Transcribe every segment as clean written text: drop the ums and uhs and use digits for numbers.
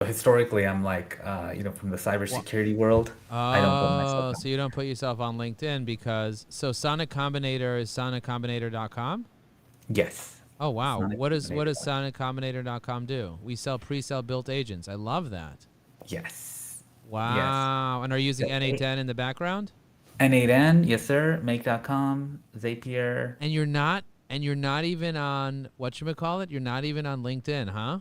Historically, I'm like, from the What? cybersecurity world. I don't put myself Oh, down. so you don't put yourself on LinkedIn because so Sonic Combinator is soniccombinator.com? Yes. Oh wow. What does SonicCombinator.com. soniccombinator.com do? We sell pre-sale built agents. I love that. Yes. Yes. Wow. And are you using So N8N in the background? N8N, yes, sir. Make.com, Zapier. And you're not even on whatchamacallit? You're not even on LinkedIn, huh?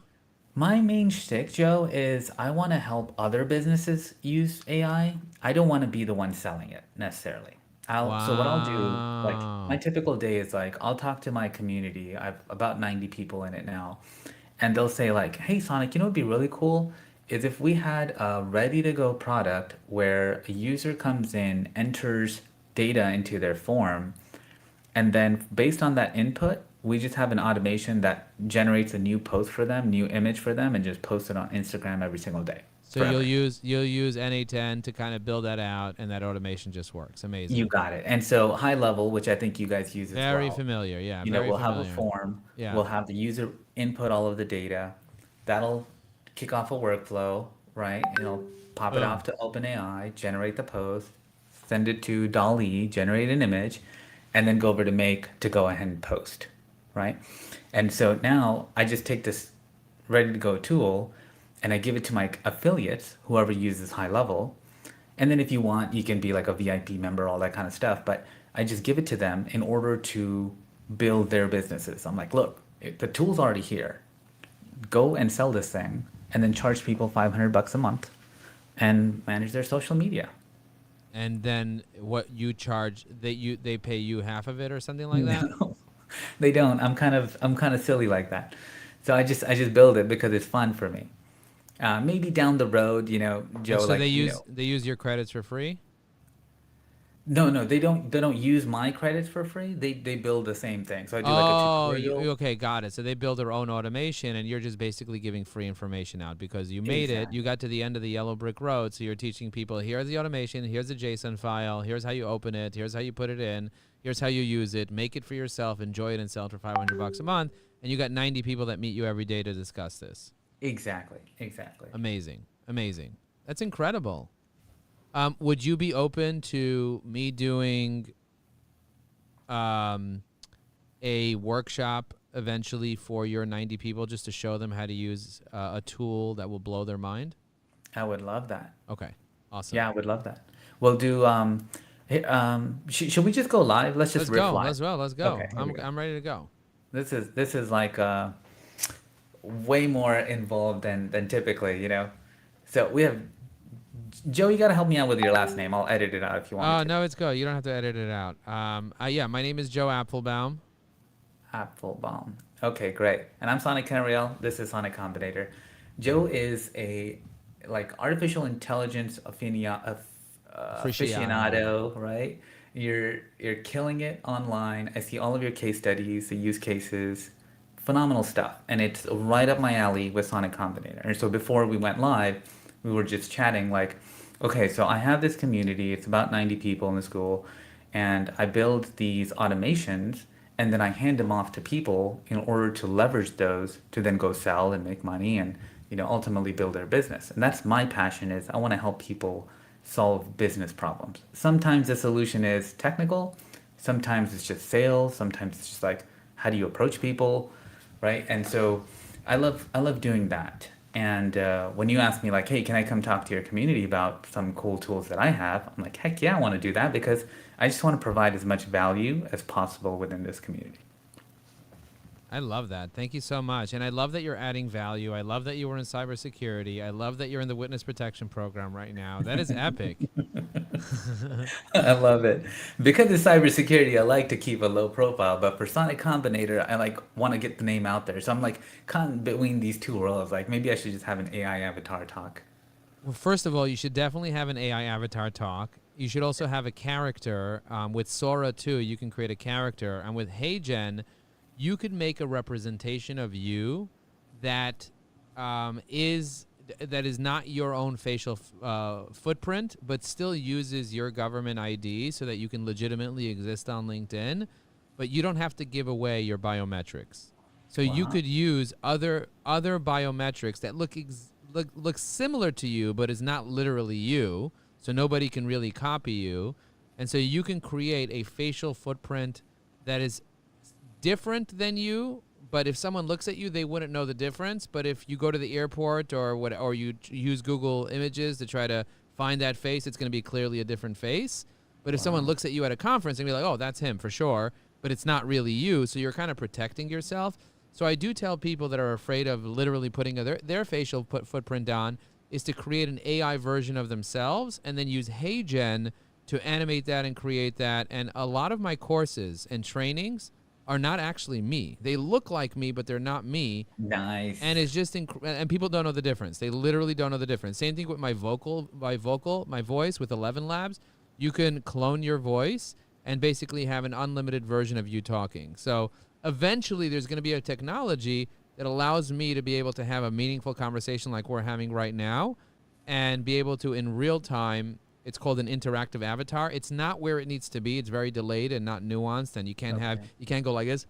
My main shtick, Joe, is I want to help other businesses use AI. I don't want to be the one selling it necessarily. So what I'll do, like my Wow. typical day is like I'll talk to my community. I've about 90 people in it now. And they'll say like, "Hey Sonic, what would be really cool is if we had a ready to go product where a user comes in, enters data into their form, and then based on that input, we just have an automation that generates a new post for them, new image for them, and just post it on Instagram every single day, So you'll forever." use you'll use N8N to kind of build that out and that automation just works. You Amazing. got it. And so high level, which I think you guys use as Very well, familiar. Yeah, very we'll have a familiar. form, Yeah. we'll have the user input all of the data. That'll kick off a workflow, right? It'll pop it Boom. off to OpenAI, generate the post, send it to DALL-E, generate an image, and then go over to Make to go ahead and post, right? And so now I just take this ready to go tool and I give it to my affiliates, whoever uses high level, and then if you want, you can be like a VIP member, all that kind of stuff. But I just give it to them in order to build their businesses. I'm like, look, the tool's already here. Go and sell this thing and then charge people 500 bucks a month and manage their social media. And then what you charge, they pay you half of it or something like that? No, they don't. I'm kind of silly like that. So I just build it because it's fun for me. Maybe down the road, Oh, Joe, so they like, use your credits for free? no, no, they don't use my credits for free. They build the same thing. So I do like a Oh, tutorial. okay, got it. So they build their own automation, and you're just basically giving free information out because you made it. You Exactly. got to the end of the yellow brick road, so you're teaching people here's the automation, here's the JSON file, here's how you open it, here's how you put it in, here's how you use it, make it for yourself, enjoy it, and sell it for 500 bucks a month. And you got 90 people that meet you every day to discuss this. Exactly. Exactly. Amazing, amazing. That's incredible. Would you be open to me doing um, a workshop eventually for your 90 people just to show them how to use a tool that will blow their mind? I would love that. Okay. Awesome. Yeah, I would love that. We'll do should we just go live? Let's just Let's riff go. live. Let's go. Let's go. Okay, here we I'm go. I'm ready to go. This is like way more involved than typically, So we have Joe, you got to help me out with your last name. I'll edit it out if you want me Oh, to. no, it's good. You don't have to edit it out. Yeah, my name is Joe Apfelbaum. Apfelbaum. Okay, great. And I'm Sonic Canariel. This is Sonic Combinator. Joe is a like artificial intelligence Aficionado. aficionado, right? You're killing it online. I see all of your case studies, the use cases, phenomenal stuff, and it's right up my alley with Sonic Combinator. And so before we went live, we were just chatting like, okay, so I have this community. It's about 90 people in the school, and I build these automations and then I hand them off to people in order to leverage those to then go sell and make money and ultimately build their business. And that's my passion is I want to help people solve business problems. Sometimes the solution is technical, sometimes it's just sales, sometimes it's just like how do you approach people, right? And so I love doing that. And when you ask me like, hey, can I come talk to your community about some cool tools that I have? I'm like, heck yeah, I want to do that because I just want to provide as much value as possible within this community. I love that. Thank you so much. And I love that you're adding value. I love that you were in cybersecurity. I love that you're in the witness protection program right now. That is epic. I love it. Because it's cybersecurity, I like to keep a low profile, but for Sonic Combinator, I like want to get the name out there. So I'm like caught between these two worlds. Like maybe I should just have an AI avatar talk. Well, first of all, you should definitely have an AI avatar talk. You should also have a character. With Sora too, you can create a character, and with HeyGen, you could make a representation of you that that is not your own facial footprint, but still uses your government ID so that you can legitimately exist on LinkedIn. But you don't have to give away your biometrics. So you Wow. could use other biometrics that look looks similar to you, but is not literally you. So nobody can really copy you. And so you can create a facial footprint that is different than you, but if someone looks at you, they wouldn't know the difference. But if you go to the airport or you use Google Images to try to find that face, it's going to be clearly a different face. But if someone Wow. looks at you at a conference and be like, oh, that's him for sure, but it's not really you, so you're kind of protecting yourself. So I do tell people that are afraid of literally putting their facial footprint on is to create an AI version of themselves and then use HeyGen to animate that and create that. And a lot of my courses and trainings are not actually me. They look like me, but they're not me. Nice. And it's just and people don't know the difference. They literally don't know the difference. Same thing with my voice with 11 Labs. You can clone your voice and basically have an unlimited version of you talking. So eventually there's going to be a technology that allows me to be able to have a meaningful conversation like we're having right now and be able to in real time. It's called an interactive avatar. It's not where it needs to be. It's very delayed and not nuanced, and you can't go like this.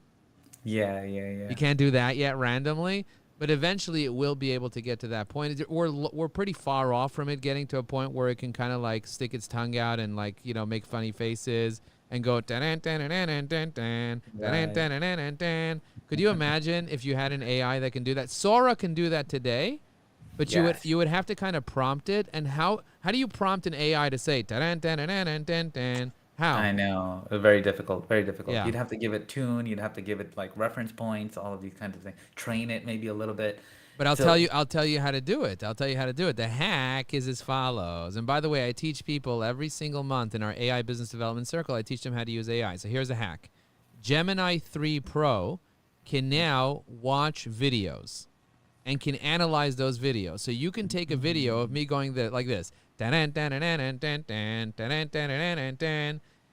Yeah, yeah, yeah. You can't do that yet randomly, but eventually it will be able to get to that point. We're pretty far off from it getting to a point where it can kind of like stick its tongue out and like, you know, make funny faces and go dan dan dan dan dan dan dan dan dan. Could you imagine if you had an AI that can do that? Sora can do that today. But Yes. you would have to kind of prompt it. And how do you prompt an AI to say dan dan dan dan dan dan? How? I know. Very difficult. Very difficult. Yeah. You'd have to give it tune. You'd have to give it like reference points, all of these kinds of things. Train it maybe a little bit. But I'll So, tell you how to do it. I'll tell you how to do it. The hack is as follows. And by the way, I teach people every single month in our AI business development circle. I teach them how to use AI. So here's a hack. Gemini 3 Pro can now watch videos and can analyze those videos. So you can take a video of me going like this, and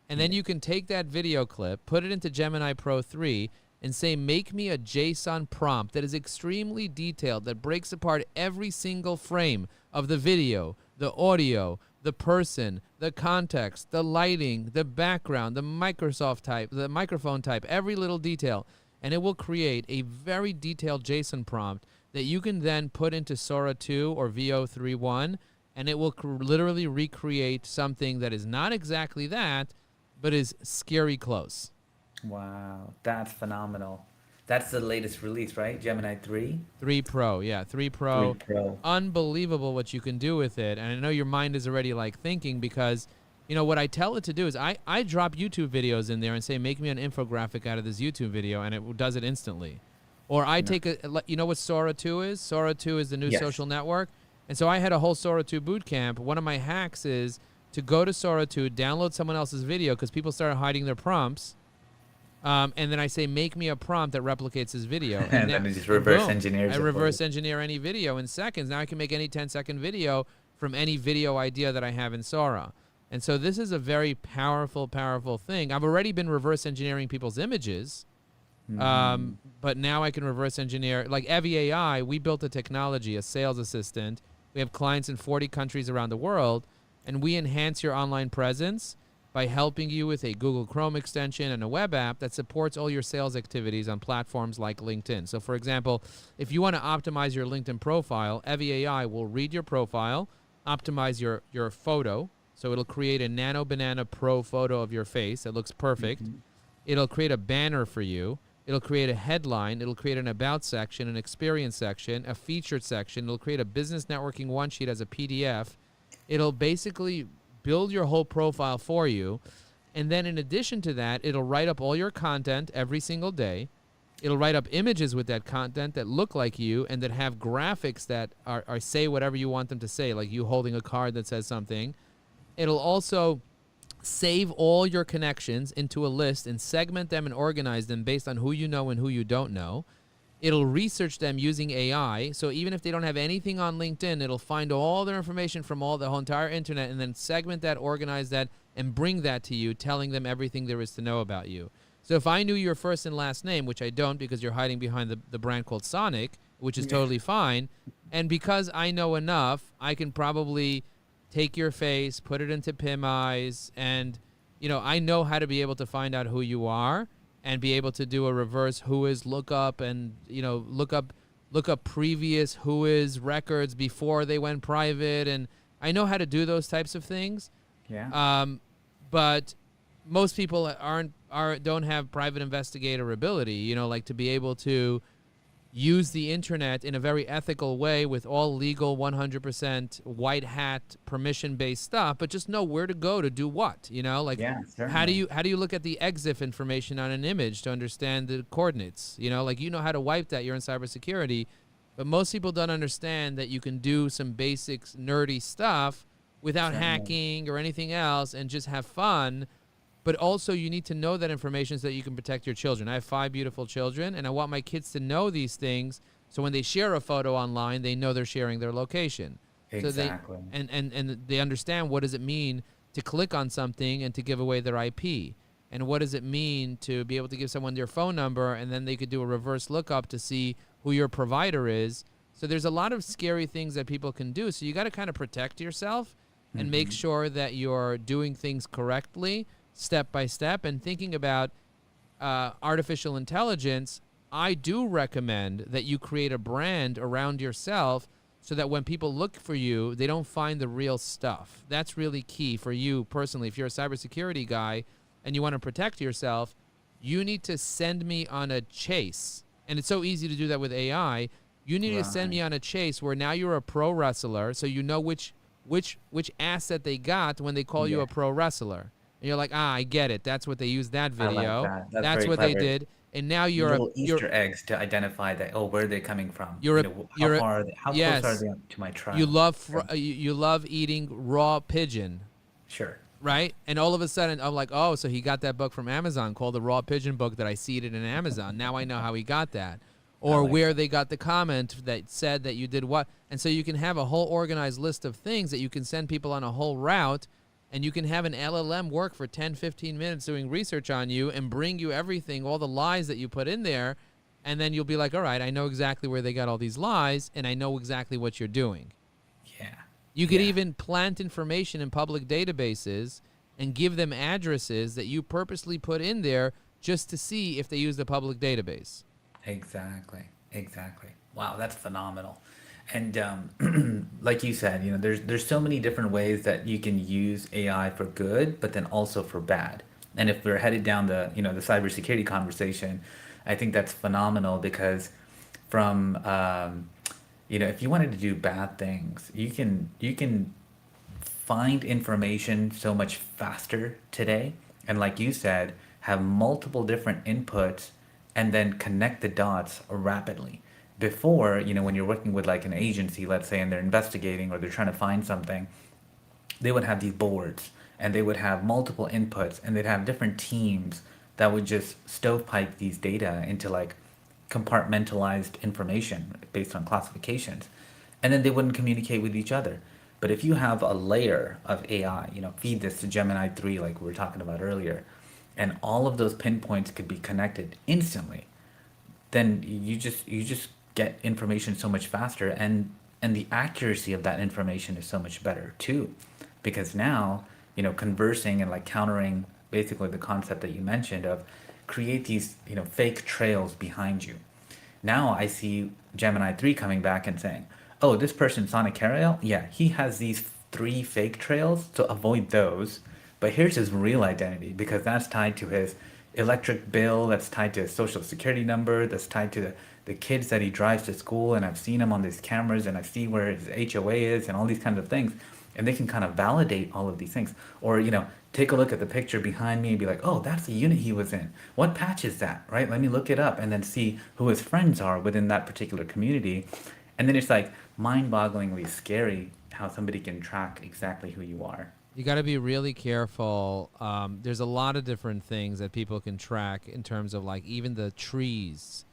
then you can take that video clip, put it into Gemini Pro 3, and say, make me a JSON prompt that is extremely detailed, that breaks apart every single frame of the video, the audio, the person, the context, the lighting, the background, the Microsoft type, the microphone type, every little detail. And it will create a very detailed JSON prompt that you can then put into Sora 2 or VO31, and it will literally recreate something that is not exactly that, but is scary close. wow, that's phenomenal. That's the latest release, right? Gemini 3? 3 Pro, yeah, 3 Pro. 3 Pro. Unbelievable what you can do with it. And I know your mind is already like thinking because, you know, what I tell it to do is I drop YouTube videos in there and say, make me an infographic out of this YouTube video, and it does it instantly. Or I take you know what Sora 2 is? Sora 2 is the new Yes. social network. And so I had a whole Sora 2 boot camp. One of my hacks is to go to Sora 2, download someone else's video because people started hiding their prompts. And then I say, make me a prompt that replicates this video. And then it just reverse boom, engineers I it for reverse you. engineer any video in seconds. Now I can make any 10-second video from any video idea that I have in Sora. And so this is a very powerful, powerful thing. I've already been reverse engineering people's images. But now I can reverse engineer. Like Evie AI, we built a technology, a sales assistant. We have clients in 40 countries around the world, and we enhance your online presence by helping you with a Google Chrome extension and a web app that supports all your sales activities on platforms like LinkedIn. So for example, if you want to optimize your LinkedIn profile, Evie AI will read your profile, optimize your photo. So it'll create a Nano Banana Pro photo of your face that looks perfect. It'll create a banner for you. It'll create a headline. It'll create an about section, an experience section, a featured section. It'll create a business networking one sheet as a PDF. It'll basically build your whole profile for you. And then in addition to that, it'll write up all your content every single day. It'll write up images with that content that look like you and that have graphics that are say whatever you want them to say, like you holding a card that says something. It'll also save all your connections into a list and segment them and organize them based on who you know and who you don't know. It'll research them using AI. So even if they don't have anything on LinkedIn, it'll find all their information from the whole entire internet and then segment that, organize that, and bring that to you, telling them everything there is to know about you. So if I knew your first and last name, which I don't because you're hiding behind the brand called Sonic, which is totally fine, and because I know enough, I can probably take your face, put it into PimEyes, and I know how to be able to find out who you are and be able to do a reverse who is lookup and look up look up previous whois records before they went private, and I know how to do those types of things. Yeah. But most people don't have private investigator ability, like to be able to use the internet in a very ethical way with all legal 100% white hat permission based stuff, but just know where to go to do what, like Yeah, how do certainly. you look at the EXIF information on an image to understand the coordinates, like how to wipe that, you're in cybersecurity, but most people don't understand that you can do some basic nerdy stuff without Certainly. hacking or anything else and just have fun. But also you need to know that information so that you can protect your children. I have 5 beautiful children, and I want my kids to know these things so when they share a photo online, they know they're sharing their location. So they Exactly. and they understand what does it mean to click on something and to give away their IP. And what does it mean to be able to give someone your phone number and then they could do a reverse lookup to see who your provider is. So there's a lot of scary things that people can do. So you got to kind of protect yourself and make Hmm. sure that you're doing things correctly, step by step, and thinking about artificial intelligence. I do recommend that you create a brand around yourself so that when people look for you, they don't find the real stuff. That's really key for you personally. If you're a cybersecurity guy and you want to protect yourself, you need to send me on a chase. And it's so easy to do that with AI. You need to send Right. me on a chase where now you're a pro wrestler, so you know which asset they got when they call you Yeah. a pro wrestler. And you're like, I get it. That's what they used that I like video. that. That's That's very what they clever. did. And now Little Easter eggs to identify that, oh, where are they coming from? you're a How you're a, far are they, how close are yes, they to my you trial? love Right. you love eating raw pigeon, Sure. right? And all of a sudden I'm like, oh, so he got that book from Amazon called the Raw Pigeon Book that I seeded in Amazon. Now I know how he got that. I Or like where that. they got the comment that said that you did what. And so you can have a whole organized list of things that you can send people on a whole route, and you can have an LLM work for 10, 15 minutes doing research on you and bring you everything, all the lies that you put in there. And then you'll be like, all right, I know exactly where they got all these lies, and I know exactly what you're doing. Yeah. You could Yeah. even plant information in public databases and give them addresses that you purposely put in there just to see if they use the public database. Exactly. Exactly. Wow, that's phenomenal. And like you said, there's so many different ways that you can use AI for good, but then also for bad. And if we're headed down the cybersecurity conversation, I think that's phenomenal because from if you wanted to do bad things, you can find information so much faster today. And like you said, have multiple different inputs and then connect the dots rapidly. Before, when you're working with like an agency, let's say, and they're investigating or they're trying to find something, they would have these boards and they would have multiple inputs and they'd have different teams that would just stovepipe these data into like compartmentalized information based on classifications. And then they wouldn't communicate with each other. But if you have a layer of AI, feed this to Gemini 3 like we were talking about earlier, and all of those pinpoints could be connected instantly, then you just get information so much faster, and the accuracy of that information is so much better too, because now conversing and like countering basically the concept that you mentioned of create these fake trails behind you. Now I see Gemini 3 coming back and saying, oh, this person Sonic Carriel, yeah, he has these 3 fake trails, so avoid those. But here's his real identity because that's tied to his electric bill, that's tied to his social security number, that's tied to the kids that he drives to school, and I've seen him on these cameras and I see where his HOA is and all these kinds of things. And they can kind of validate all of these things. Or, take a look at the picture behind me and be like, oh, that's the unit he was in. What patch is that? Right? Let me look it up and then see who his friends are within that particular community. And then it's like mind-bogglingly scary how somebody can track exactly who you are. You got to be really careful. There's a lot of different things that people can track in terms of like even the trees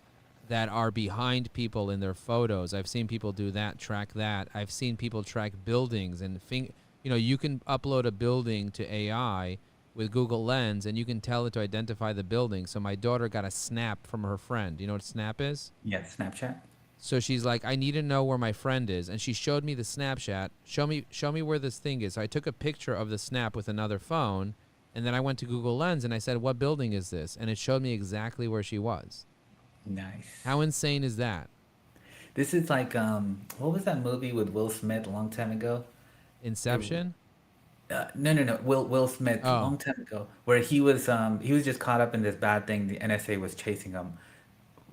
that are behind people in their photos. I've seen people do that, track that. I've seen people track buildings and you can upload a building to AI with Google Lens and you can tell it to identify the building. So my daughter got a snap from her friend. You know what snap is? Yeah, Snapchat. So she's like, I need to know where my friend is. And she showed me the Snapchat. Show me where this thing is. So I took a picture of the snap with another phone. And then I went to Google Lens and I said, what building is this? And it showed me exactly where she was. Nice. How insane is that? This is like what was that movie with Will Smith a long time ago? It, Inception. no, no, no. Will Smith, a Oh, long time ago, where he was just caught up in this bad thing. The NSA was chasing him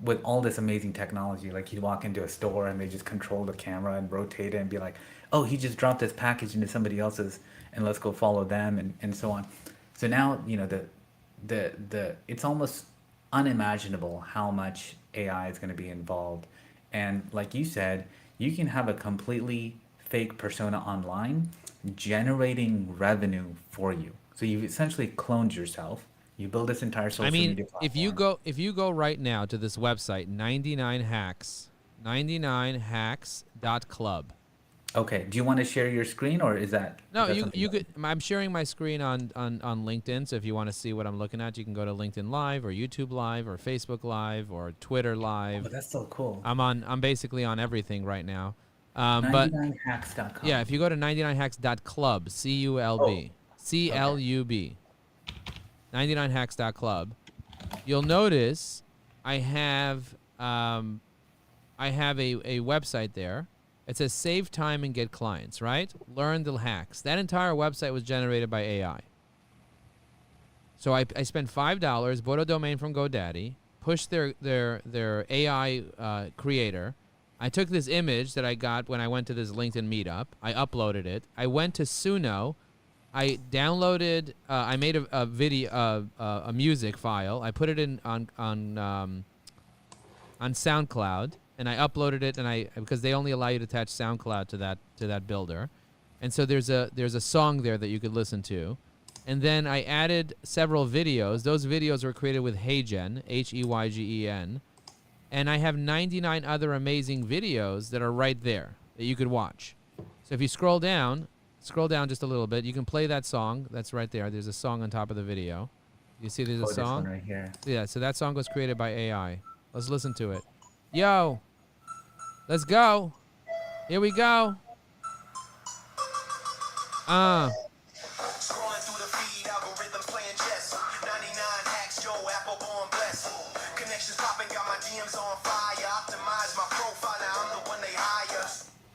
with all this amazing technology. Like he'd walk into a store and they just control the camera and rotate it and be like, "Oh, he just dropped this package into somebody else's, and let's go follow them," and so on. So now the it's almost unimaginable how much AI is going to be involved. And like you said, you can have a completely fake persona online generating revenue for you. So you essentially cloned yourself. You build this entire I social mean, media if you platform. go right now to this website, 99 hacks, 99hacks.club. Okay. Do you want to share your screen or is No, that you something you else? could. I'm sharing my screen on LinkedIn. So if you want to see what I'm looking at, you can go to LinkedIn Live or YouTube Live or Facebook Live or Twitter Oh, Live. that's so cool. I'm basically on everything right now. But yeah, 99hacks.com. if you go to 99hacks.club, Oh, C-U-L-B, okay. C-L-U-B, 99hacks.club, you'll notice I have I have a website there. It says save time and get clients, right? Learn the hacks. That entire website was generated by AI. So I spent $5, bought a domain from GoDaddy, pushed their AI creator. I took this image that I got when I went to this LinkedIn meetup. I uploaded it. I went to Suno. I downloaded. I made a video, a music file. I put it in on SoundCloud, and I uploaded it. And I because they only allow you to attach SoundCloud to that builder, and so there's a song there that you could listen to. And then I added several videos. Those videos were created with HeyGen, Heygen, and I have 99 other amazing videos that are right there that you could watch. So if you scroll down just a little bit, you can play that song. That's right there. There's a song on top of the video. You see there's a Oh, this one song? right here. Yeah, so that song was created by AI. Let's listen to it. Yo, let's go. Here we go. Scrolling through the feed, algorithms playing chess. 99 hacks, yo, Apfelbaum bless. Connections popping, got my DMs on fire. Optimize my profile, now I'm the one they hire.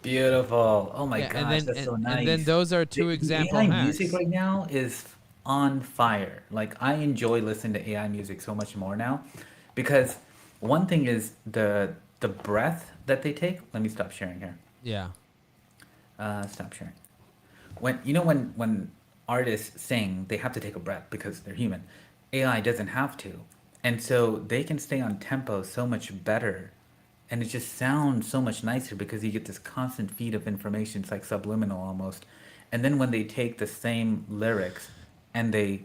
Beautiful. Oh my Yeah, and gosh, then that's so and then nice. those are two The example AI music hacks. right now is on fire. Like I enjoy listening to AI music so much more now because one thing is the breath that they take. Let me stop sharing here. Yeah. Stop sharing. When artists sing, they have to take a breath because they're human. AI doesn't have to, and so they can stay on tempo so much better, and it just sounds so much nicer because you get this constant feed of information. It's like subliminal almost, and then when they take the same lyrics and they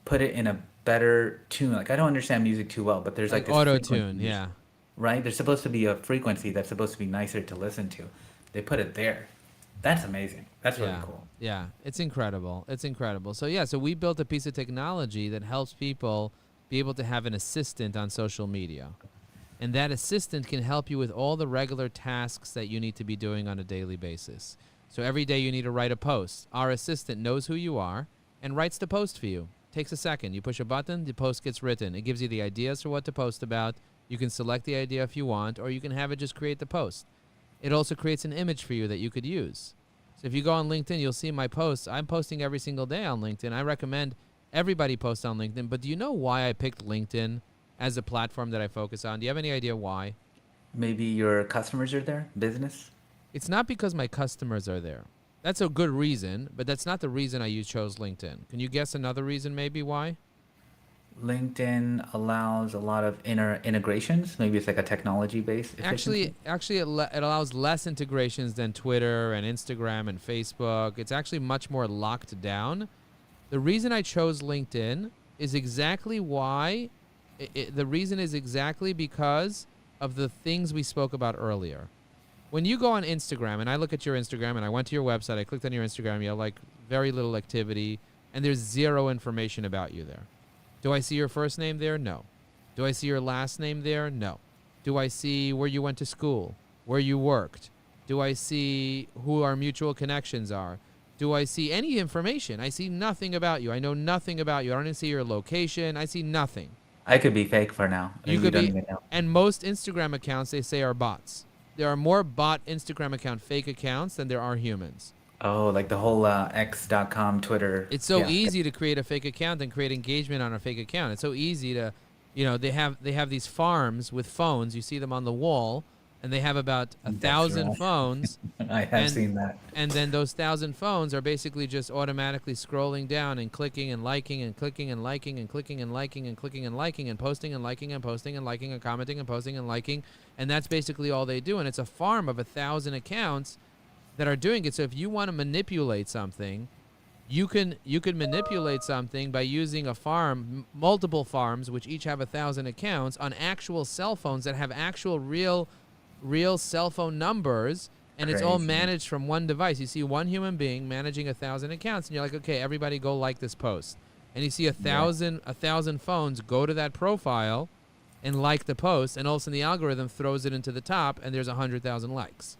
put it in a better tune, like I don't understand music too well, but there's like Like this auto tune, frequency, yeah. right? There's supposed to be a frequency that's supposed to be nicer to listen to. They put it there. That's amazing. That's really Yeah. cool. Yeah. It's incredible. It's incredible. So yeah, so we built a piece of technology that helps people be able to have an assistant on social media. And that assistant can help you with all the regular tasks that you need to be doing on a daily basis. So every day you need to write a post. Our assistant knows who you are and writes the post for you. Takes a second. You push a button, the post gets written. It gives you the ideas for what to post about. You can select the idea if you want, or you can have it just create the post. It also creates an image for you that you could use. So if you go on LinkedIn, you'll see my posts. I'm posting every single day on LinkedIn. I recommend everybody post on LinkedIn. But do you know why I picked LinkedIn as a platform that I focus on? Do you have any idea why? Maybe your customers are there, business. It's not because my customers are there. That's a good reason, but that's not the reason I chose LinkedIn. Can you guess another reason maybe why? LinkedIn allows a lot of inner integrations. Maybe it's like a technology based efficiency. Actually, it allows less integrations than Twitter and Instagram and Facebook. It's actually much more locked down. The reason I chose LinkedIn is exactly why. The reason is exactly because of the things we spoke about earlier. When you go on Instagram, and I look at your Instagram, and I went to your website, I clicked on your Instagram, you have like very little activity, and there's zero information about you there. Do I see your first name there? No. Do I see your last name there? No. Do I see where you went to school, where you worked? Do I see who our mutual connections are? Do I see any information? I see nothing about you. I know nothing about you. I don't even see your location. I see nothing. I could be fake for now. You You could don't be, even know. and most Instagram accounts they say are bots. there are more bot Instagram account fake accounts than there are humans. Oh, like the whole X.com Twitter. It's so Yeah. easy to create a fake account and create engagement on a fake account. It's so easy to, they have these farms with phones. You see them on the wall, and they have about That's 1,000 right. phones, I have and seen that. and then those 1,000 phones are basically just automatically scrolling down and clicking and liking and clicking and liking and clicking and liking and clicking and liking and posting and liking and posting and liking and commenting and posting and liking, and that's basically all they do. And it's a farm of 1,000 accounts that are doing it. So if you want to manipulate something, you can manipulate something by using a farm, multiple farms, which each have 1,000 accounts on actual cell phones that have actual real cell phone numbers, and it's all Crazy. managed from one device. You see one human being managing 1,000 accounts, and you're like, okay, everybody go like this post, and you see a thousand phones go to that profile and like the post, and all of a sudden the algorithm throws it into the top, and there's 100,000 likes.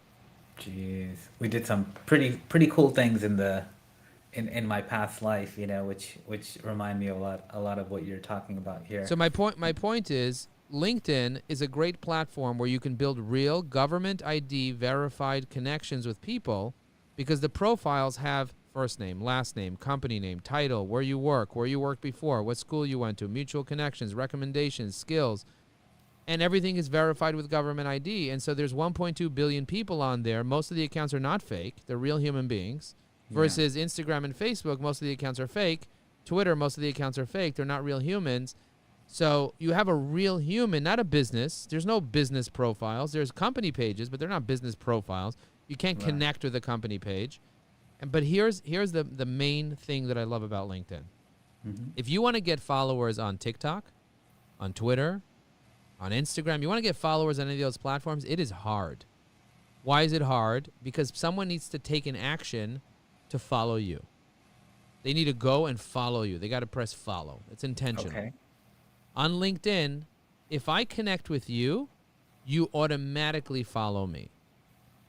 Jeez, we did some pretty cool things in my past life, which remind me a lot of what you're talking about here. So my point is, LinkedIn is a great platform where you can build real government ID verified connections with people, because the profiles have first name, last name, company name, title, where you worked before, what school you went to, mutual connections, recommendations, skills, and everything is verified with government ID. And so there's 1.2 billion people on there. Most of the accounts are not fake. They're real human beings. Versus Instagram and Facebook, most of the accounts are fake. Twitter, most of the accounts are fake. They're not real humans. So you have a real human, not a business. There's no business profiles. There's company pages, but they're not business profiles. You can't Right. connect with a company page. But here's the main thing that I love about LinkedIn. Mhm. If you want to get followers on TikTok, on Twitter, on Instagram, you want to get followers on any of those platforms, it is hard. Why is it hard? Because someone needs to take an action to follow you. They need to go and follow you. They got to press follow. It's intentional. Okay. On LinkedIn, if I connect with you, you automatically follow me.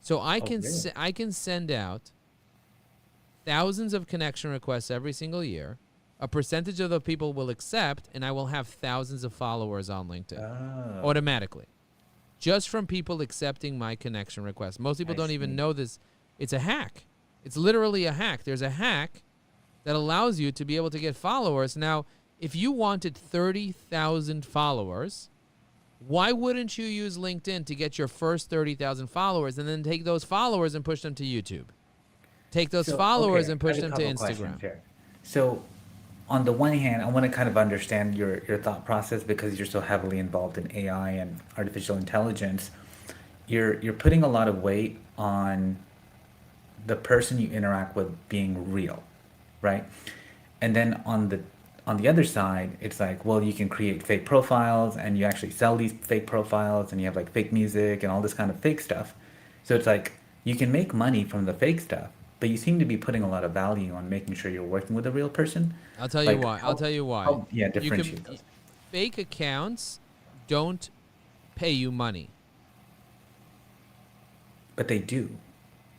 So I can really? I can send out thousands of connection requests every single year. A percentage of the people will accept, and I will have thousands of followers on LinkedIn Oh, automatically, just from people accepting my connection request. Most people I don't even see. know this. It's a hack. It's literally a hack. There's a hack that allows you to be able to get followers. Now, if you wanted 30,000 followers, why wouldn't you use LinkedIn to get your first 30,000 followers and then take those followers and push them to YouTube? Take those So, followers okay, and I push have a them to couple questions Instagram. here. So, on the one hand, I want to kind of understand your thought process because you're so heavily involved in AI and artificial intelligence. You're putting a lot of weight on the person you interact with being real, right? And then on the other side, it's like, well, you can create fake profiles and you actually sell these fake profiles and you have like fake music and all this kind of fake stuff. So it's like you can make money from the fake stuff, but you seem to be putting a lot of value on making sure you're working with a real person. I'll tell you Like why. I'll tell you why. yeah, You can differentiate those. fake accounts don't pay you money. But they do.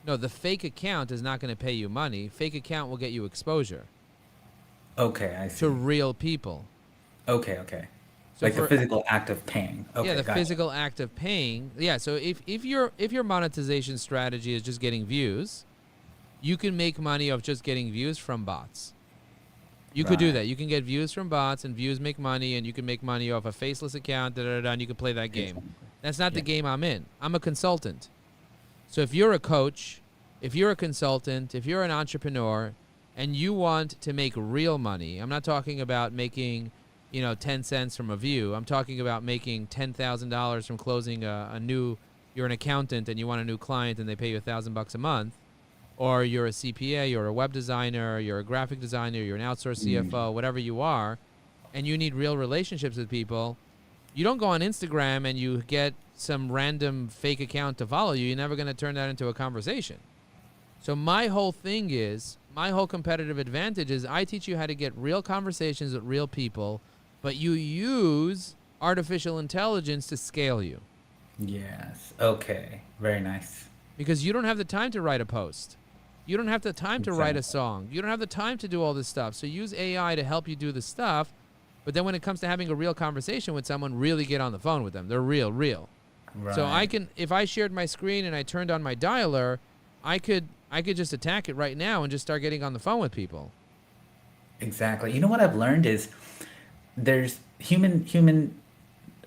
No, the fake account is not going to pay you money. Fake account will get you exposure Okay, I to see. real people. Okay. So Like the for physical act of paying. Okay, yeah, the gotcha. physical act of paying. Yeah, so if your monetization strategy is just getting views, you can make money off just getting views from bots. You could do Right. that. You can get views from bots, and views make money, and you can make money off a faceless account, and you can play that game. Exactly. That's not the Yeah. game I'm in. I'm a consultant. So if you're a coach, if you're a consultant, if you're an entrepreneur, and you want to make real money, I'm not talking about making, 10 cents from a view. I'm talking about making $10,000 from closing a new. You're an accountant and you want a new client, and they pay you $1,000 a month, or you're a CPA, you're a web designer, you're a graphic designer, you're an outsourced CFO, whatever you are, and you need real relationships with people. You don't go on Instagram and you get some random fake account to follow you. You're never going to turn that into a conversation. So my whole competitive advantage is I teach you how to get real conversations with real people, but you use artificial intelligence to scale you, Yes. Okay. Very nice. because you don't have the time to write a post. You don't have the time to write a Exactly. song. You don't have the time to do all this stuff. So use AI to help you do the stuff. But then when it comes to having a real conversation with someone, really get on the phone with them. They're real. So I Right. can, if I shared my screen and I turned on my dialer, I could just attack it right now and just start getting on the phone with people. Exactly. You know what I've learned is there's humans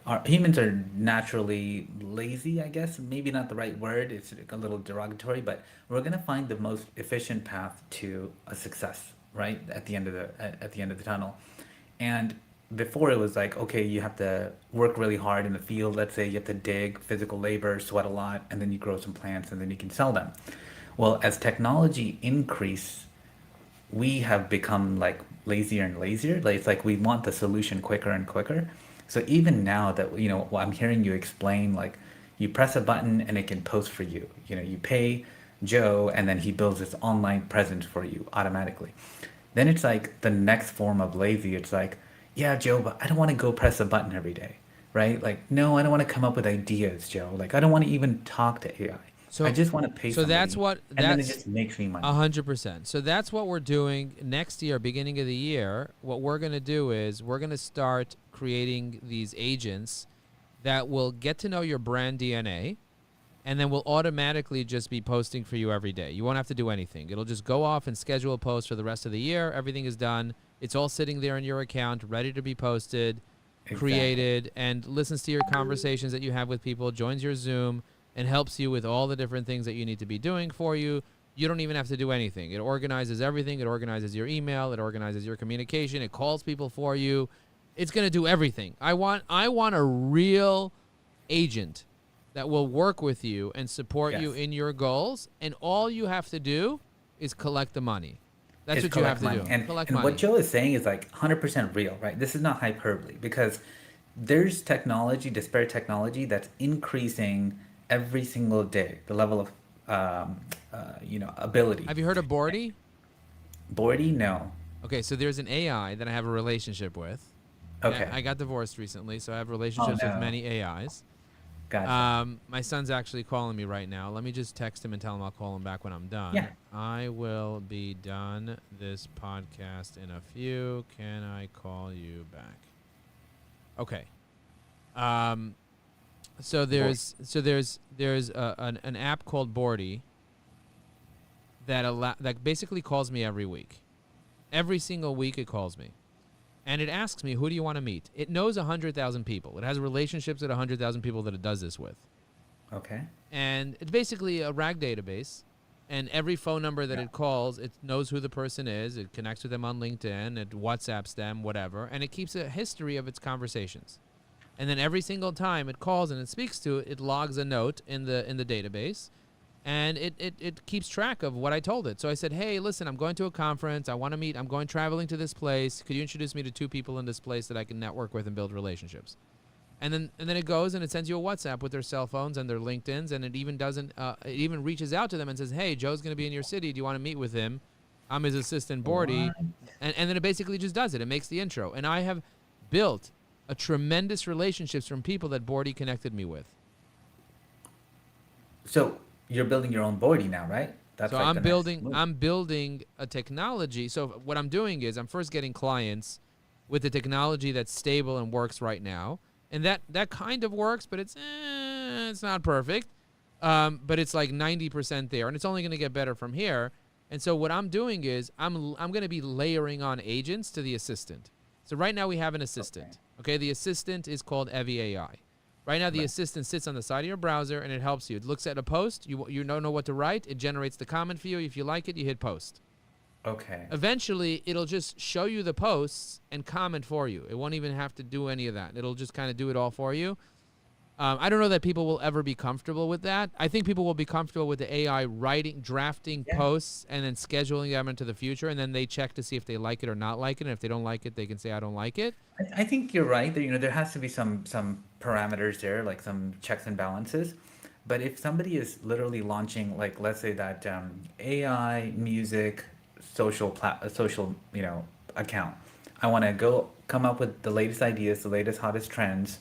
are naturally lazy, I guess. Maybe not the right word. It's a little derogatory, but we're gonna find the most efficient path to a success, right? At the end of the tunnel. And before it was like, okay, you have to work really hard in the field. Let's say you have to dig, physical labor, sweat a lot, and then you grow some plants and then you can sell them. Well, as technology increase, we have become like lazier and lazier. Like it's like we want the solution quicker and quicker. So even now that I'm hearing you explain, like you press a button and it can post for you. You pay Joe and then he builds this online presence for you automatically. Then it's like the next form of lazy. It's like, yeah, Joe, but I don't want to go press a button every day, right? Like, no, I don't want to come up with ideas, Joe. Like, I don't want to even talk to AI. I So, just want to pay so that's somebody, what and then it that's just makes me money. 100%. So that's what we're doing next year, beginning of the year. What we're going to do is we're going to start creating these agents that will get to know your brand DNA and then will automatically just be posting for you every day. You won't have to do anything. It'll just go off and schedule a post for the rest of the year. Everything is done. It's all sitting there in your account, ready to be posted, Exactly. created, and listens to your conversations that you have with people, joins your Zoom, and helps you with all the different things that you need to be doing for you. You don't even have to do anything. It organizes everything. It organizes your email. It organizes your communication. It calls people for you. It's going to do everything. I want a real agent that will work with you and support you Yes. in your goals. And all you have to do is collect the money. That's Is what you have collect to money. do. And Collect and what money. Joe is saying is like 100% real, right? This is not hyperbole because there's technology, disparate technology that's increasing every single day, the level of ability. Have you heard of Bordy? Bordy, no. Okay, so there's an AI that I have a relationship with. Okay, Okay. I got divorced recently, so I have Oh relationships with no. many AIs. Gotcha. My son's actually calling me right now. Let me just text him and tell him I'll call him back when I'm Yeah. done. I will be done this podcast in a few. Can I call you back? Okay. Um, so Bordy. there's an app called Bordy that basically calls me every week. Every single week it calls me. And it asks me, who do you want to meet? It knows 100,000 people. It has relationships with 100,000 people that it does this with. Okay. And it's basically a RAG database. And every phone number that Yeah. it calls, it knows who the person is. It connects with them on LinkedIn. It WhatsApps them, whatever. And it keeps a history of its conversations. And then every single time it calls and it speaks to it, it logs a note in the database. And it keeps track of what I told it. So I said, hey, listen, I'm going to a conference. I want to meet. I'm going traveling to this place. Could you introduce me to 2 people in this place that I can network with and build relationships? And then it goes and it sends you a WhatsApp with their cell phones and their LinkedIn's, and it even doesn't it even reaches out to them and says, hey, Joe's going to be in your city. Do you want to meet with him? I'm his assistant, Bordy. What? And then it basically just does it. It makes the intro. And I have built a tremendous relationships from people that Bordy connected me with. So you're building your own Bordy now, right? So That's like I'm the next building move. I'm building a technology. So what I'm doing is I'm first getting clients with the technology that's stable and works right now, and that kind of works, but it's not perfect. But it's like 90% there, and it's only going to get better from here. And so what I'm doing is I'm going to be layering on agents to the assistant. So right now we have an Okay. assistant. Okay, the assistant is called Evi AI. Right now, the Right. assistant sits on the side of your browser and it helps you. It looks at a post. You don't know what to write. It generates the comment for you. If you like it, you hit post. Okay. Eventually, it'll just show you the posts and comment for you. It won't even have to do any of that. It'll just kind of do it all for you. I don't know that people will ever be comfortable with that. I think people will be comfortable with the AI writing, drafting Yeah. posts, and then scheduling them into the future. And then they check to see if they like it or not like it. And if they don't like it, they can say, I don't like it. I think you're right. That, there has to be some parameters there, like some checks and balances. But if somebody is literally launching, like let's say that AI music social account, I want to go come up with the latest ideas, the latest hottest trends,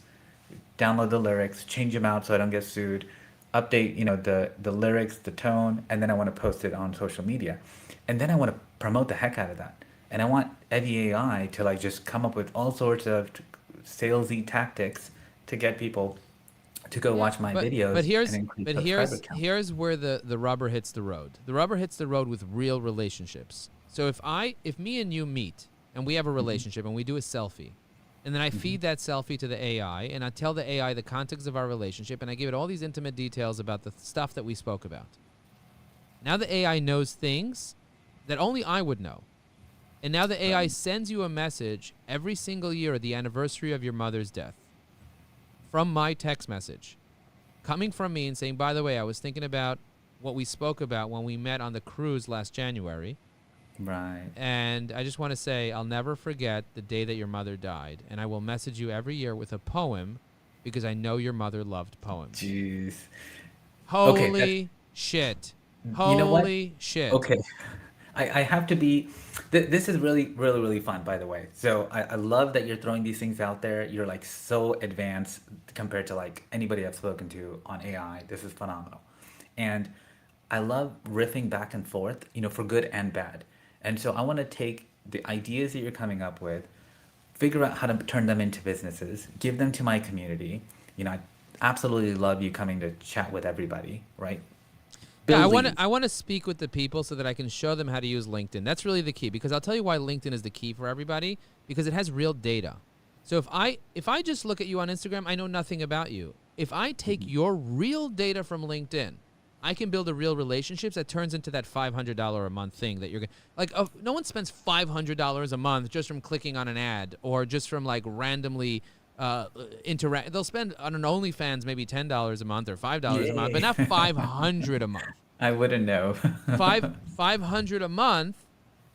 download the lyrics, change them out so I don't get sued, update, the lyrics, the tone, and then I want to post it on social media. And then I want to promote the heck out of that. And I want Eddie AI to like just come up with all sorts of salesy tactics to get people to go Yeah, watch my but videos and here's increase but subscriber here's count. here's where the rubber hits the road. The rubber hits the road with real relationships. So if me and you meet and we have a Hmm. relationship and we do a selfie, and then I Hmm. feed that selfie to the AI and I tell the AI the context of our relationship and I give it all these intimate details about the stuff that we spoke about. Now the AI knows things that only I would know. And now the AI Right. sends you a message every single year at the anniversary of your mother's death from my text message, coming from me and saying, by the way, I was thinking about what we spoke about when we met on the cruise last January. Right. And I just want to say, I'll never forget the day that your mother died. And I will message you every year with a poem because I know your mother loved poems. Jeez. Okay, that's Holy shit. you know what? Holy shit. Okay. I have to be this is really, really, really fun, by the way. So I love that you're throwing these things out there. You're like so advanced compared to like anybody I've spoken to on AI. This is phenomenal. And I love riffing back and forth, for good and bad. And so I want to take the ideas that you're coming up with, figure out how to turn them into businesses, give them to my community. I absolutely love you coming to chat with everybody, right? Yeah, I Build want to leads. I want to speak with the people so that I can show them how to use LinkedIn. That's really the key because I'll tell you why LinkedIn is the key for everybody because it has real data. So if I just look at you on Instagram, I know nothing about you. If I take Mhm. your real data from LinkedIn, I can build a real relationships that turns into that $500 a month thing that you're going to like. No one spends $500 a month just from clicking on an ad or just from like randomly interact. They'll spend on an OnlyFans maybe $10 a month or $5 a month, but not Yeah. 500 a month. I wouldn't know. 500 a month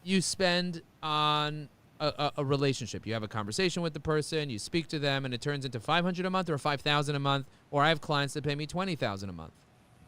you spend on a relationship. You have a conversation with the person, you speak to them, and it turns into 500 a month or 5,000 a month. Or I have clients that pay me 20,000 a month.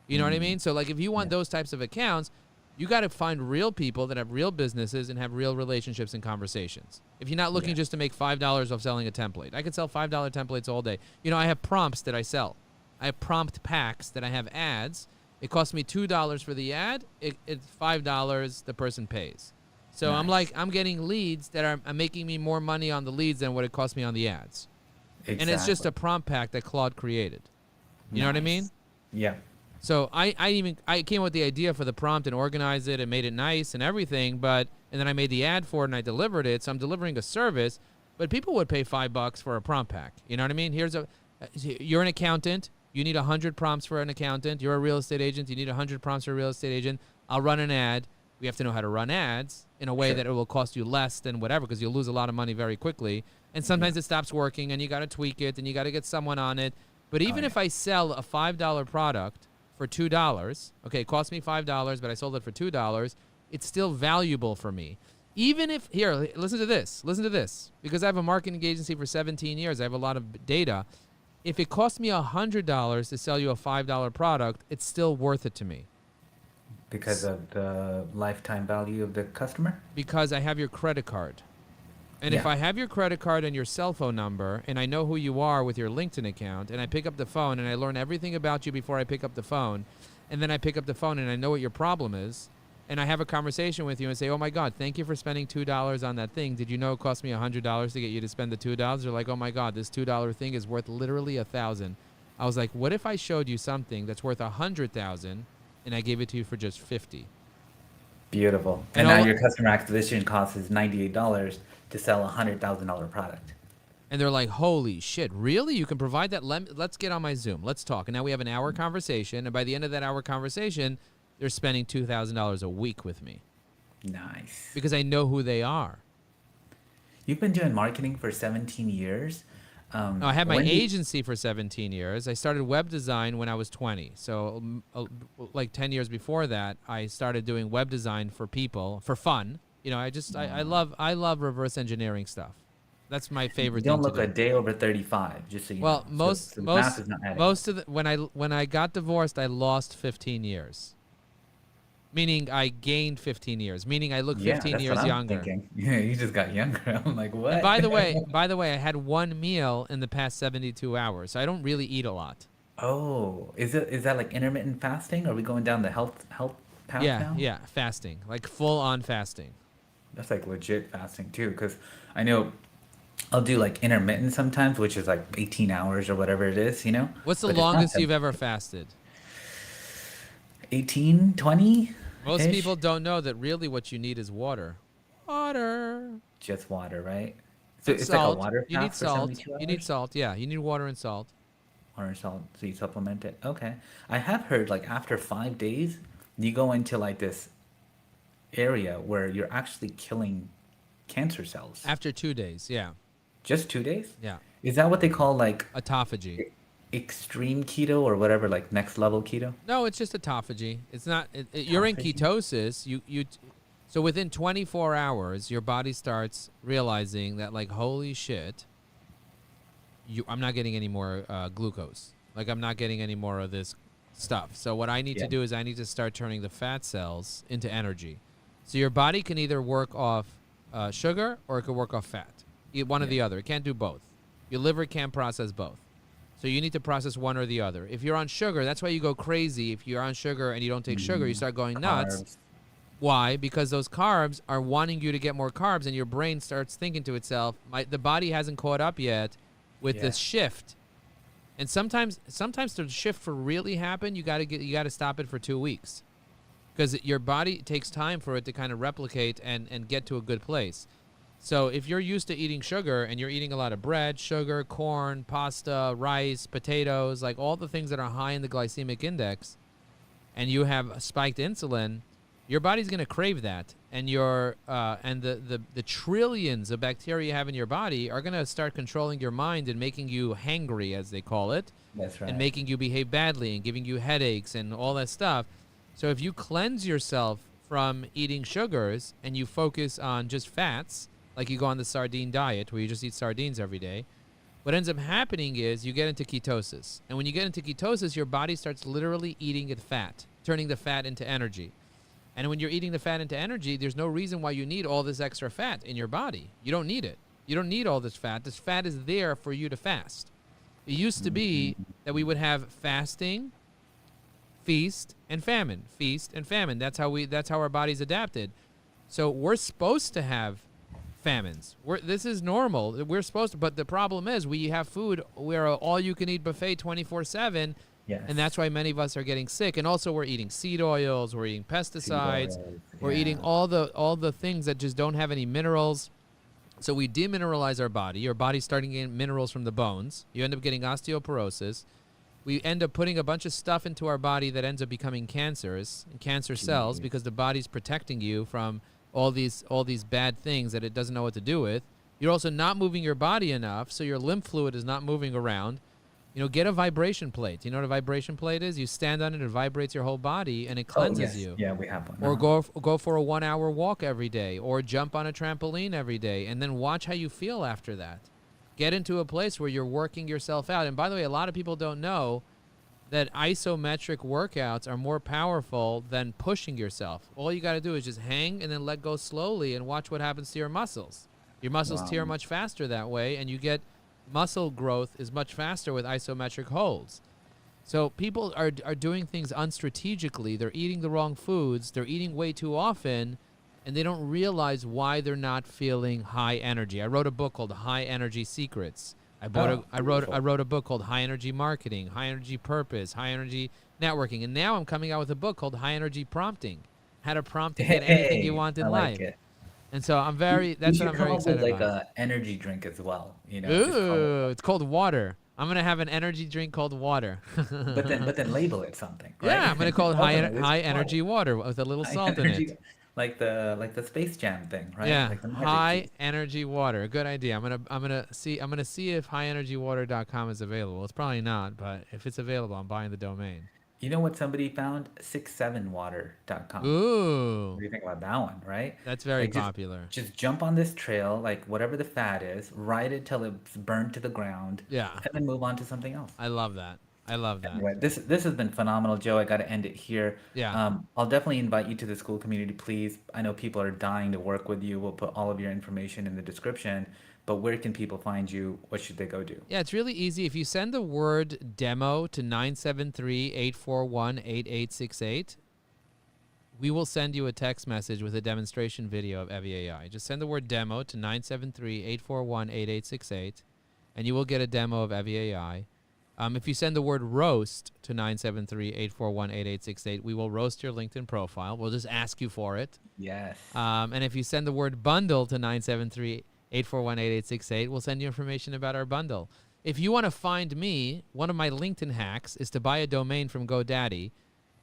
You know what I Mm, mean? So like if you want yeah, those types of accounts, you got to find real people that have real businesses and have real relationships and conversations. If you're not looking yeah. just to make $5 off selling a template, I could sell $5 templates all day. I have prompts that I sell. I have prompt packs that I have ads. It costs me $2 for the ad. It's $5 the person pays. So Nice. I'm getting leads that are making me more money on the leads than what it cost me on the ads. And it's just Exactly. a prompt pack that Claude created. You know what I mean? Nice. Yeah. So I came up with the idea for the prompt and organized it and made it nice and everything, and then I made the ad for it and I delivered it. So I'm delivering a service, but people would pay $5 for a prompt pack. You know what I mean? You're an accountant. You need 100 prompts for an accountant. You're a real estate agent. You need 100 prompts for a real estate agent. I'll run an ad. We have to know how to run ads in a way Sure. that it will cost you less than whatever because you'll lose a lot of money very quickly. And Yeah. sometimes it stops working and you got to tweak it and you got to get someone on it. But Oh even yeah. if I sell a $5 product for $2, okay, it cost me $5, but I sold it for $2, it's still valuable for me. Even if, here, listen to this, because I have a marketing agency for 17 years, I have a lot of data. If it costs me $100 to sell you a $5 product, it's still worth it to me Because of the lifetime value of the customer? because I have your credit card. And if Yeah. I have your credit card and your cell phone number, and I know who you are with your LinkedIn account, and I pick up the phone and I learn everything about you before I pick up the phone, and then I pick up the phone and I know what your problem is, and I have a conversation with you and say, "Oh my God, thank you for spending $2 on that thing. Did you know it cost me $100 to get you to spend the $2?" They're like, "Oh my God, this $2 thing is worth literally 1,000." I was like, "What if I showed you something that's worth 100,000 and I gave it to you for just 50?" Beautiful. And And now all your customer acquisition cost is $98 to sell a $100,000 product. And they're like, holy shit, really? You can provide that? Let's get on my Zoom. Let's talk. And now we have an hour conversation. And by the end of that hour conversation, they're spending $2,000 a week with me Nice. because I know who they are. You've been doing marketing for 17 years. Now, I had my When did agency for 17 years. I started web design when I was 20. So, like 10 years before that, I started doing web design for people for fun. I love reverse engineering stuff. That's my you favorite thing don't to look a do. day over 35, just so you know. Well, So the math is not adding up. most of the when I got divorced, I lost 15 years. Meaning I gained 15 years. Meaning I look Yeah, 15 that's what years I'm younger. thinking. Yeah, you just got younger. I'm like, And what? by the way, I had one meal in the past 72 hours. So I don't really eat a lot. Oh, is that like intermittent fasting? Are we going down the health path Yeah, now? yeah, fasting, like full on fasting. That's like legit fasting too, because I know I'll do like intermittent sometimes, which is like 18 hours or whatever it is, you know? What's the But it's not longest the you've ever fasted? 18, 20 Most ish. people don't know that really what you need is water. Water. Just water, right? So And it's like a salt. water You need fast for salt. 72 You need hours? salt. Yeah, you need water and salt. Or salt, so you supplement it. Okay. I have heard like after 5 days, you go into like this area where you're actually killing cancer cells. After 2 days, yeah. Just 2 days? Yeah. Is that what they call like Autophagy. extreme keto or whatever, like next level keto? No, it's just autophagy. It's not. You're in Autophagy? ketosis. So within 24 hours, your body starts realizing that like holy shit, I'm not getting any more glucose. Like I'm not getting any more of this stuff. So what I need to Yeah. do is I need to start turning the fat cells into energy. So your body can either work off sugar or it can work off fat. One or Yeah. the other. It can't do both. Your liver can't process both. So you need to process one or the other. If you're on sugar, that's why you go crazy. If you're on sugar and you don't take sugar, you start going nuts. Carbs. Why? Because those carbs are wanting you to get more carbs, and your brain starts thinking to itself, the body hasn't caught up yet with Yeah. this shift. And sometimes the shift for really happen, you gotta stop it for 2 weeks, because your body takes time for it to kind of replicate and get to a good place. So if you're used to eating sugar and you're eating a lot of bread, sugar, corn, pasta, rice, potatoes, like all the things that are high in the glycemic index, and you have spiked insulin, your body's going to crave that, and the trillions of bacteria you have in your body are going to start controlling your mind and making you hangry, as they call it, That's and right. making you behave badly and giving you headaches and all that stuff. So if you cleanse yourself from eating sugars and you focus on just fats, like you go on the sardine diet where you just eat sardines every day, what ends up happening is you get into ketosis. And when you get into ketosis, your body starts literally eating it fat, turning the fat into energy. And when you're eating the fat into energy, there's no reason why you need all this extra fat in your body. You don't need it. You don't need all this fat. This fat is there for you to fast. It used to be that we would have fasting, feast, and famine. Feast and famine. That's how our bodies adapted. So we're supposed to have famines. This is normal. We're supposed to, but the problem is we have food. We're a all-you-can-eat buffet 24/7, Yes. and that's why many of us are getting sick. And also, we're eating seed oils, we're eating Seed pesticides, oils. we're eating Yeah. all the things that just don't have any minerals. So we demineralize our body. Your body's starting to get minerals from the bones. You end up getting osteoporosis. We end up putting a bunch of stuff into our body that ends up becoming cancers and cancer cells Jeez. because the body's protecting you from all these bad things that it doesn't know what to do with. You're also not moving your body enough, so your lymph fluid is not moving around. Get a vibration plate. You know what a vibration plate is? You stand on it, it vibrates your whole body, and it Oh, cleanses yes. you. Yeah, we have one. Or go for a 1 hour walk every day, or jump on a trampoline every day, and then watch how you feel after that. Get into a place where you're working yourself out. And by the way, a lot of people don't know that isometric workouts are more powerful than pushing yourself. All you got to do is just hang and then let go slowly and watch what happens to your muscles. Your muscles tear Wow. much faster that way, and you get muscle growth is much faster with isometric holds. So people are doing things unstrategically. They're eating the wrong foods. They're eating way too often, and they don't realize why they're not feeling high energy. I wrote a book called High Energy Secrets. Oh, I beautiful. wrote a book called High Energy Marketing, High Energy Purpose, High Energy Networking, and now I'm coming out with a book called High Energy Prompting, How to Prompt to Get Anything You Hey, Want I in like Life. it. And so You that's what should I'm come very up with excited like about. a energy drink as well. Just call it. Ooh, it's called water. I'm gonna have an energy drink called water. But then label it something, right? Yeah, I'm gonna call it Ultimately, it's high water. energy water with a little High salt in it. energy, like the Space Jam thing, right? Yeah, Like the magic high piece. energy water. Good idea. I'm gonna see if highenergywater.com is available. It's probably not, but if it's available, I'm buying the domain. You know what somebody found? 67water.com. What Ooh, do you think about that one, right? that's very Like popular. just jump on this trail, like whatever the fad is, ride it till it's burnt to the ground, Yeah, and then move on to something else. I love that. I love that. Anyway, this has been phenomenal, Joe. I got to end it here. Yeah. I'll definitely invite you to the school community, please. I know people are dying to work with you. We'll put all of your information in the description. But where can people find you? What should they go do? Yeah, it's really easy. If you send the word demo to 973-841-8868, we will send you a text message with a demonstration video of Evie AI. Just send the word demo to 973-841-8868, and you will get a demo of Evie AI. If you send the word roast to 973-841-8868, we will roast your LinkedIn profile. We'll just ask you for it. Yes. And if you send the word bundle to 973-841-8868, we'll send you information about our bundle. If you want to find me, one of my LinkedIn hacks is to buy a domain from GoDaddy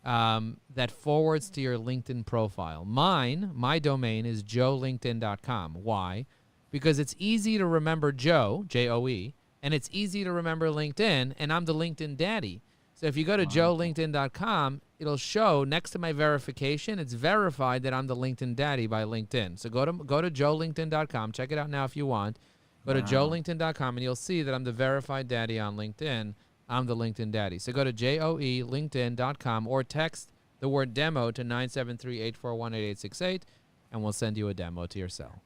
that forwards to your LinkedIn profile. My domain is joelinkedin.com. Why? Because it's easy to remember Joe, J-O-E, and it's easy to remember LinkedIn, and I'm the LinkedIn daddy. So if you go to joelinkedin.com, it'll show next to my verification, it's verified that I'm the LinkedIn daddy by LinkedIn. So go to joelinkedin.com. Check it out now if you want. Go to joelinkedin.com, and you'll see that I'm the verified daddy on LinkedIn. I'm the LinkedIn daddy. So go to joelinkedin.com or text the word demo to 973-841-8868, and we'll send you a demo to your cell.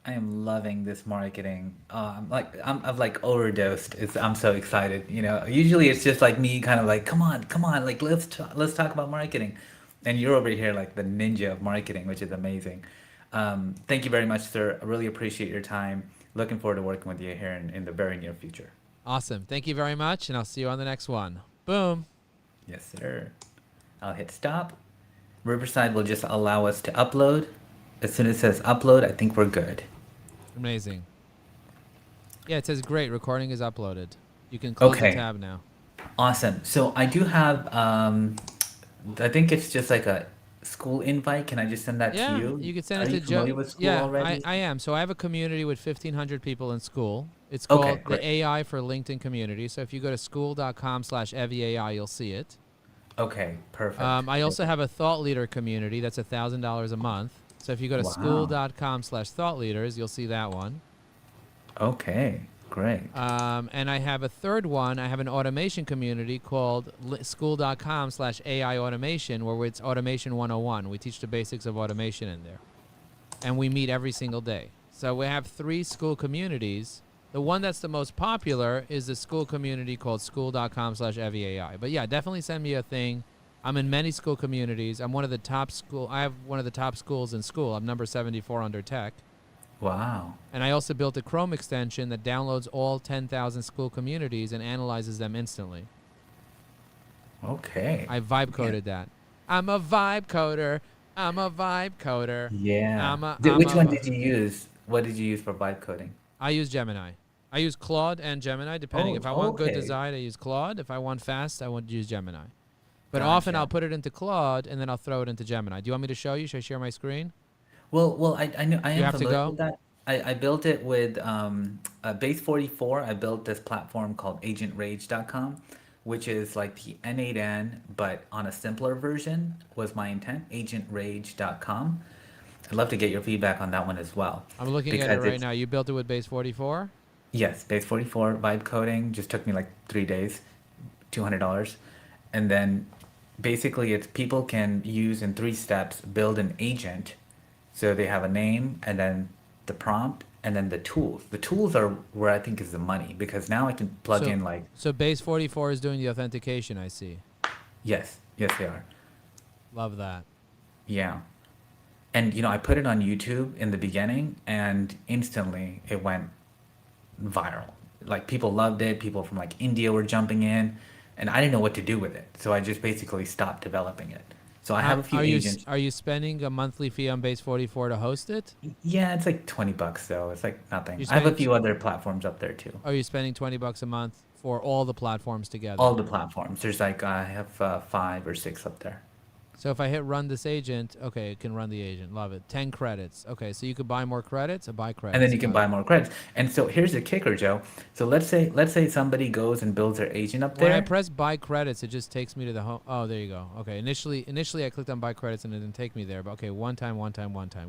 I am loving this marketing. I've like overdosed. I'm so excited. Usually it's just like me, kind of like, come on, like let's talk about marketing, and you're over here like the ninja of marketing, which is amazing. Thank you very much, sir. I really appreciate your time. Looking forward to working with you here in the very near future. Awesome. Thank you very much, and I'll see you on the next one. Boom. Yes, sir. I'll hit stop. Riverside will just allow us to upload. As soon as it says upload, I think we're good. Amazing. Yeah, it says great. Recording is uploaded. You can close the Okay, tab now. awesome. So I do have, I think it's just like a school invite. Can I just send that to Yeah, you? you can send Are it you to familiar Joe. with school Yeah, already? I am. So I have a community with 1,500 people in school. It's Okay, called the great. AI for LinkedIn community. So if you go to school.com/EviAI, you'll see it. Okay, perfect. I also Perfect. have a thought leader community that's $1,000 a month. So if you go to Wow. school.com/thought leaders, you'll see that one. Okay, great. And I have a third one. I have an automation community called school.com/AI automation, where it's automation 101. We teach the basics of automation in there. And we meet every single day. So we have 3 school communities. The one that's the most popular is the school community called school.com/EviAI. But yeah, definitely send me a thing. I'm in many school communities. I have one of the top schools in school. I'm number 74 under tech. Wow. And I also built a Chrome extension that downloads all 10,000 school communities and analyzes them instantly. Okay. I vibe Yeah. coded that. I'm a vibe coder. I'm a vibe coder. Yeah. I'm a, Did, I'm which a, one vi- did you use? What did you use for vibe coding? I use Gemini. I use Claude and Gemini, depending. Oh, If I want good okay. design, I use Claude. If I want fast, I want to use Gemini. But often I'll Gotcha. put it into Claude and then I'll throw it into Gemini. Do you want me to show you? Should I share my screen? Well, I know I You am have to familiar go? with that. I built it with Base 44. I built this platform called agentrage.com, which is like the N8N, but on a simpler version was my intent, agentrage.com. I'd love to get your feedback on that one as well, I'm looking at it because right it's, now. You built it with Base 44? yes, Base 44 vibe coding just took me like 3 days, $200. And then basically it's people can use in 3 steps, build an agent. So they have a name and then the prompt and then the tools. The tools are where I think is the money, because now I can plug So, in like, so Base 44 is doing the authentication, I see. yes, yes, they are. Love that. Yeah. And I put it on YouTube in the beginning and instantly it went viral. Like people loved it. People from like India were jumping in, and I didn't know what to do with it. So I just basically stopped developing it. So I How, have a few agents. are you spending a monthly fee on Base 44 to host it? Yeah, it's like $20 though. It's like nothing. You're I have a spending few other platforms up there too. Are you spending $20 a month for all the platforms All together? the platforms. There's like I have 5 or 6 up there. So if I hit run this agent, okay, it can run the agent. Love it. 10 credits. Okay, so you could buy more credits or buy And then credits. you can Got it. buy more credits. And so here's the kicker, Joe. So let's say somebody goes and builds their agent up When I there. press buy credits, it just takes me to the home. Oh, there you go. Okay, initially I clicked on buy credits and it didn't take me there. But okay, one time.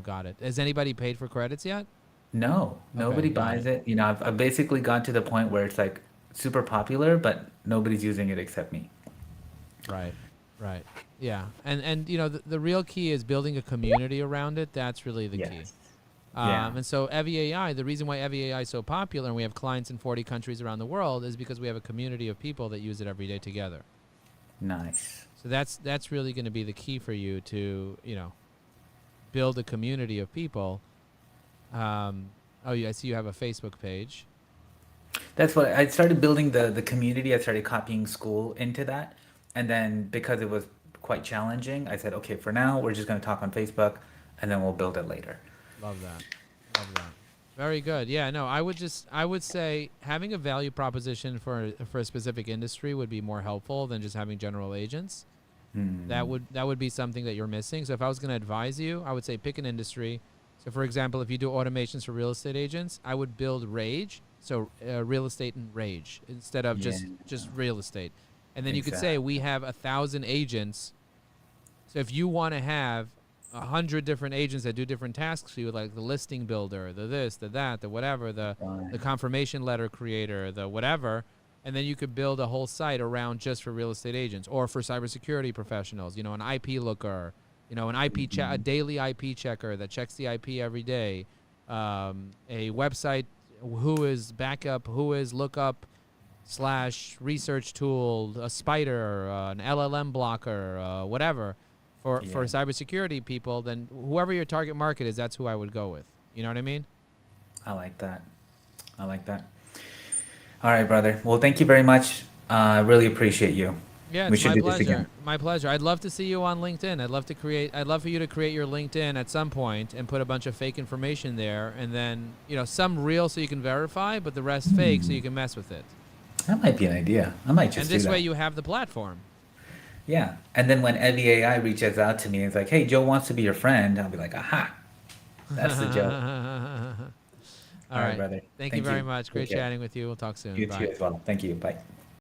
Got it. Has anybody paid for credits yet? No, Okay, nobody got buys it. it. I've basically got to the point where it's like super popular, but nobody's using it except me. Right, right. Yeah, and the real key is building a community around it. That's really the key. Yes. Yeah. And so Evie AI, the reason why Evie AI is so popular and we have clients in 40 countries around the world is because we have a community of people that use it every day together. Nice. So that's really going to be the key for you to, build a community of people. Oh, yeah, I see you have a Facebook page. That's what I started building the community. I started copying school into that. And then because it was quite challenging, I said, okay, for now, we're just going to talk on Facebook and then we'll build it later. Love that. Love that. Very good. Yeah, no, I would say having a value proposition for a specific industry would be more helpful than just having general agents. Hmm. That would be something that you're missing. So if I was going to advise you, I would say pick an industry. So for example, if you do automations for real estate agents, I would build Rage, so real estate and Rage instead of Yeah, just real estate. And then you could say we exactly. have 1,000 agents. So if you want to have 100 different agents that do different tasks for you, like the listing builder, the this, the that, the whatever, the Right. confirmation letter creator, the whatever, and then you could build a whole site around just for real estate agents or for cybersecurity professionals. An IP looker, an a Mhm. daily IP checker that checks the IP every day, a website who is backup, who is lookup slash research tool, a spider, an LLM blocker, whatever, for Yeah, cybersecurity people, then whoever your target market is, that's who I would go with. You know what I mean? I like that. I like that. All right, brother. Well, thank you very much. I really appreciate you. Yeah, We it's should my do this again. pleasure. My pleasure. I'd love to see you on LinkedIn. I'd love for you to create your LinkedIn at some point and put a bunch of fake information there, and then some real so you can verify, but the rest fake so Hmm. you can mess with it. That might be an idea. I might And just do this way that. you have the platform. Yeah. And then when Evie AI reaches out to me and it's like, hey, Joe wants to be your friend, I'll be like, aha, that's the Joe. All All right, right. brother. Thank you Thank very you. much. Take Great care. chatting with you. We'll talk soon. You too Bye. as well. Thank you. Bye.